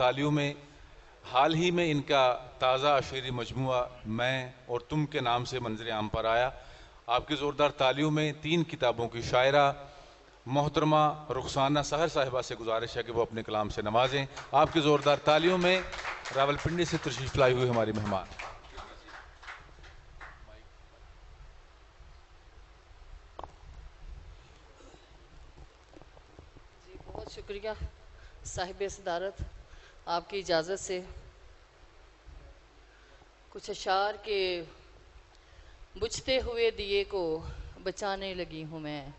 तालियों में हाल ही में इनका ताज़ा शेरी मजमूआ मैं और तुम के नाम से मंजर आम पर आया। आपकी ज़ोरदार तालियों में 3 किताबों की शायरा मोहतरमा रुखसाना सहर साहिबा से गुजारिश है कि वो अपने कलाम से नवाजें। आपकी ज़ोरदार तालियों में रावलपिंडी से तशरीफ़ लाई हुई हमारी मेहमान। जी बहुत शुक्रिया साहिब सदारत, आपकी इजाज़त से कुछ अशार के बुझते हुए दिए को बचाने लगी हूँ मैं,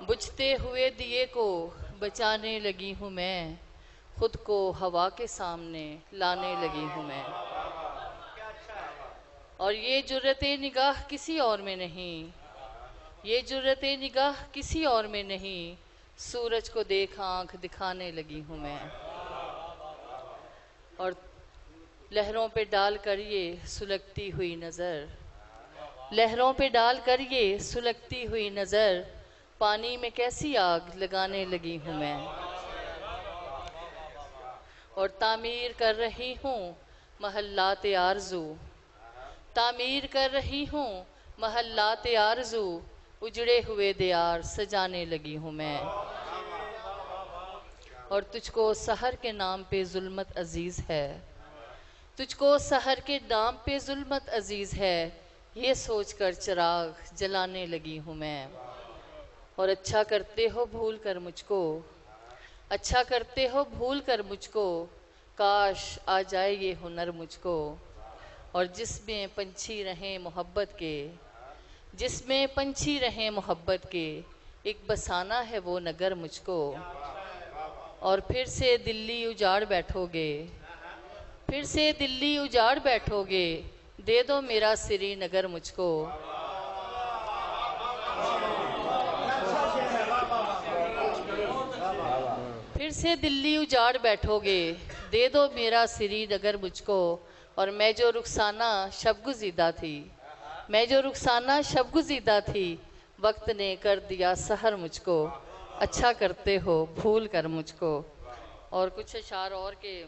बुझते हुए दिए को बचाने लगी हूँ मैं, खुद को हवा के सामने लाने लगी हूँ मैं। और ये जुर्रते निगाह किसी और में नहीं, ये जुर्रते निगाह किसी और में नहीं, सूरज को देख आंख दिखाने लगी हूँ मैं। और लहरों पे डाल कर ये सुलगती हुई नज़र, लहरों पे डाल कर ये सुलगती हुई नज़र, पानी में कैसी आग लगाने लगी हूँ मैं। और तामीर कर रही हूँ महल्लाते आरज़ू, तामीर कर रही हूँ महल्लाते आरज़ू, उजड़े हुए दियार सजाने लगी हूँ मैं। और तुझको सहर के नाम पे जुल्मत अजीज़ है, तुझको सहर के नाम पे जुल्मत अजीज़ है, ये सोचकर चिराग जलाने लगी हूँ मैं। और अच्छा करते हो भूल कर मुझको, अच्छा करते हो भूल कर मुझको, काश आ जाए ये हुनर मुझको। और जिसमें पंछी रहें मोहब्बत के, जिसमें पंछी रहें मोहब्बत के, एक बसाना है वो नगर मुझको। और फिर से दिल्ली उजाड़ बैठोगे, फिर से दिल्ली उजाड़ बैठोगे, दे दो मेरा श्रीनगर मुझको। फिर से दिल्ली उजाड़ बैठोगे, दे दो मेरा श्रीनगर मुझको। और मैं जो रुखसाना शबगुज़ीदा थी, मैं जो रुखसाना शबगुज़ीदा थी, वक्त ने कर दिया सहर मुझको, अच्छा करते हो भूल कर मुझको। और कुछ अशार और के,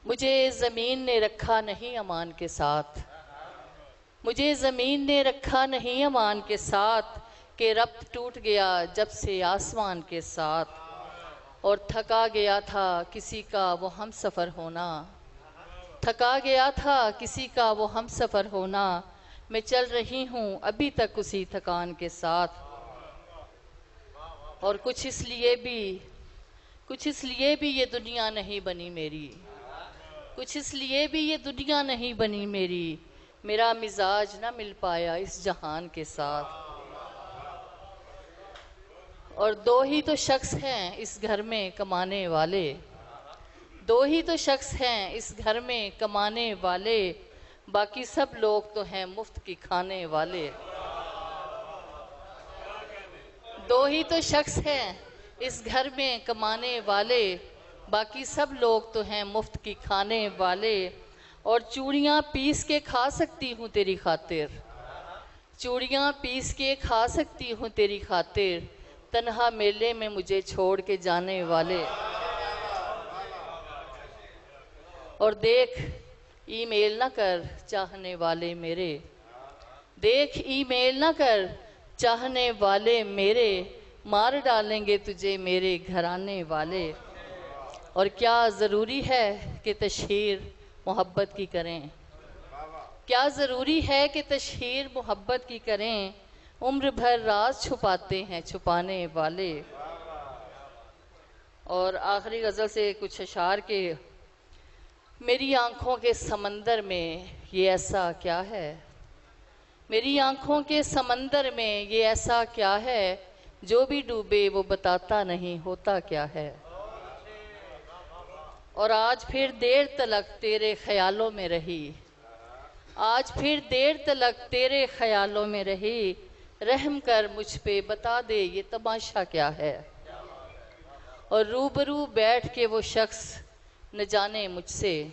मुझे ज़मीन ने रखा नहीं अमान के साथ, मुझे ज़मीन ने रखा नहीं अमान के साथ, कि रब्त टूट गया जब से आसमान के साथ। और थका गया था किसी का वो हम सफ़र होना, थका गया था किसी का वो हम सफ़र होना, मैं चल रही हूँ अभी तक उसी थकान के साथ। और कुछ इसलिए भी ये दुनिया नहीं बनी मेरी, कुछ इसलिए भी ये दुनिया नहीं बनी मेरी, मेरा मिजाज ना मिल पाया इस जहान के साथ। और दो ही तो शख्स हैं इस घर में कमाने वाले, दो ही तो शख्स हैं इस घर में कमाने वाले, बाकी सब लोग तो हैं मुफ्त की खाने वाले। दो ही तो शख्स हैं इस घर में कमाने वाले, बाकी सब लोग तो हैं मुफ्त की खाने वाले। और चूड़ियाँ पीस के खा सकती हूँ तेरी खातिर, चूड़ियाँ पीस के खा सकती हूँ तेरी खातिर, तन्हा मेले में मुझे छोड़ के जाने वाले। और देख ईमेल ना कर चाहने वाले मेरे, देख ईमेल ना कर चाहने वाले मेरे, मार डालेंगे तुझे मेरे घराने वाले। और क्या ज़रूरी है कि तशहीर मोहब्बत की करें, क्या ज़रूरी है कि तशहीर मोहब्बत की करें, उम्र भर राज छुपाते हैं छुपाने वाले। और आखिरी गज़ल से कुछ अशार के, मेरी आँखों के समंदर में ये ऐसा क्या है, मेरी आँखों के समंदर में ये ऐसा क्या है, जो भी डूबे वो बताता नहीं होता क्या है। और आज फिर देर तलक तेरे ख्यालों में रही, आज फिर देर तलक तेरे ख्यालों में रही, रहम कर मुझ पे बता दे ये तमाशा क्या है। और रूबरू बैठ के वो शख्स न जाने मुझसे,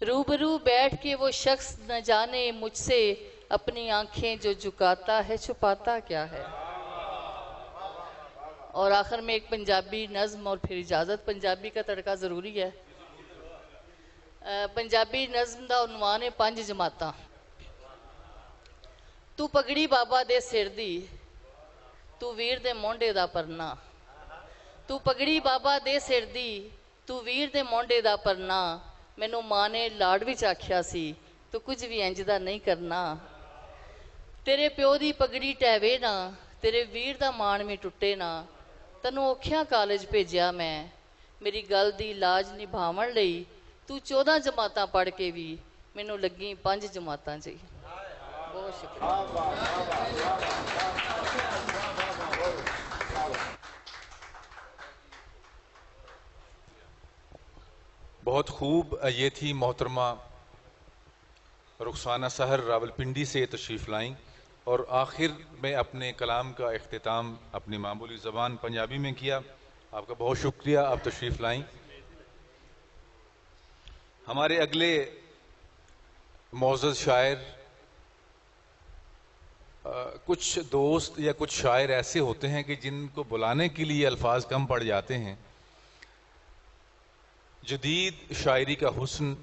रूबरू बैठ के वो शख्स न जाने मुझसे, अपनी आंखें जो झुकाता है छुपाता क्या है। اور آخر میں ایک پنجابی نظم اور پھر اجازت. پنجابی کا تڑکا ضروری ہے. پنجابی نظم دا عنوان ہے 5 جماعتاں. تو پگڑی بابا دے سر دی, تو ویر دے مونڈے دا پرنا. تو پگڑی بابا دے سر دی, تو ویر دے مونڈے دا پرنا. مینوں ماں نے لاڑ وچ آکھیا سی, تو کچھ بھی انج دا نہیں کرنا. تیرے پیو دی پگڑی ٹہوے نا, تیرے ویر دا مان میں ٹوٹے نا. تنوں اوکھیاں کالج بھیجیا میں, میری گل دی لاج نبھاون لئی. تو 14 جماعتاں پڑھ کے بھی مینوں لگی 5 جماعتاں جی. بہت شکریہ. بہت خوب. یہ تھی محترمہ رخسانہ سحر راولپنڈی سے تشریف لائیں, اور آخر میں اپنے کلام کا اختتام اپنی معمولی زبان پنجابی میں کیا. آپ کا بہت شکریہ, آپ تشریف لائیں. ہمارے اگلے معزز شاعر, کچھ دوست یا کچھ شاعر ایسے ہوتے ہیں کہ جن کو بلانے کے لیے الفاظ کم پڑ جاتے ہیں. جدید شاعری کا حسن